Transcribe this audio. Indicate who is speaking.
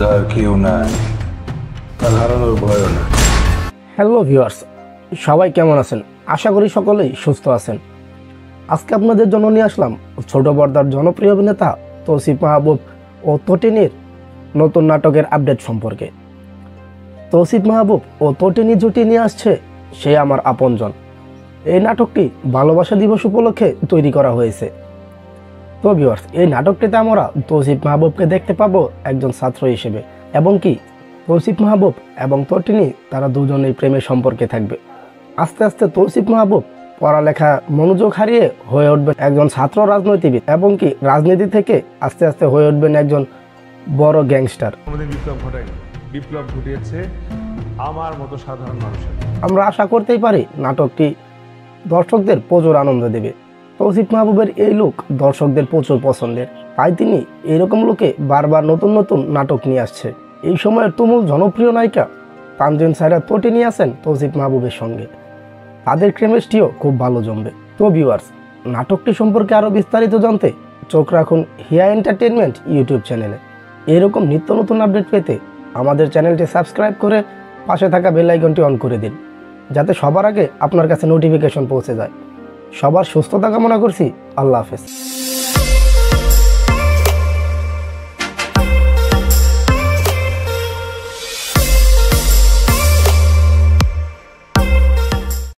Speaker 1: যার কেউ নাই, তার হারানোর ভয়ও না।
Speaker 2: হ্যালো ভিউয়ার্স, সবাই কেমন আছেন? আশা করি সকলেই সুস্থ আছেন। আজকে আপনাদের জন্য নিয়ে আসলাম ছোট পর্দার জনপ্রিয় অভিনেতা তৌসিফ মাহবুব ও তটিনীর নতুন নাটকের আপডেট সম্পর্কে। তৌসিফ মাহবুব ও তটিনী জুটি নিয়ে আসছে সে আমার আপনজন। এই নাটকটি ভালোবাসা দিবস উপলক্ষে তৈরি করা হয়েছে। তো ভিউয়ার্স, এই নাটকটিতে আমরা তৌসিফ মাহবুবকে দেখতে পাবো একজন ছাত্র হিসেবে, এবং কি তৌসিফ মাহবুব এবং তটিনী তারা দুজনেই প্রেমের সম্পর্কে থাকবে। আস্তে আস্তে তৌসিফ মাহবুব পড়ালেখা মনোযোগ হারিয়ে হয়ে উঠবেন একজন ছাত্র রাজনীতিবিদ, এবং কি রাজনীতি থেকে আস্তে আস্তে হয়ে উঠবেন একজন বড় গ্যাংস্টার।
Speaker 3: আমাদের বিপ্লব ঘটায়নি, বিপ্লব ঘটিয়েছে আমার মতো সাধারণ মানুষের।
Speaker 2: আমরা আশা করতেই পারি নাটকটি দর্শকদের প্রচুর আনন্দ দেবে। তৌসিফ মাহবুবের এই লুক দর্শকদের প্রচুর পছন্দের, তাই তিনি এরকম লুকে বারবার নতুন নতুন নাটক নিয়ে আসছে। এই সময়ের তুমুল জনপ্রিয় নায়িকা তানজিন সায়রা তটিনী আছেন তৌসিফ মাহবুবের সঙ্গে। তাদের কেমিস্ট্রিও খুব ভালো জমবে। তো ভিউয়ার্স, নাটকটি সম্পর্কে আরও বিস্তারিত জানতে চোখ রাখুন হিয়া এন্টারটেনমেন্ট ইউটিউব চ্যানেলে। এরকম নিত্য নতুন আপডেট পেতে আমাদের চ্যানেলটি সাবস্ক্রাইব করে পাশে থাকা বেল আইকনটি অন করে দিন, যাতে সবার আগে আপনার কাছে নোটিফিকেশন পৌঁছে যায়। সবার সুস্থতা কামনা করছি। আল্লাহ হাফেজ।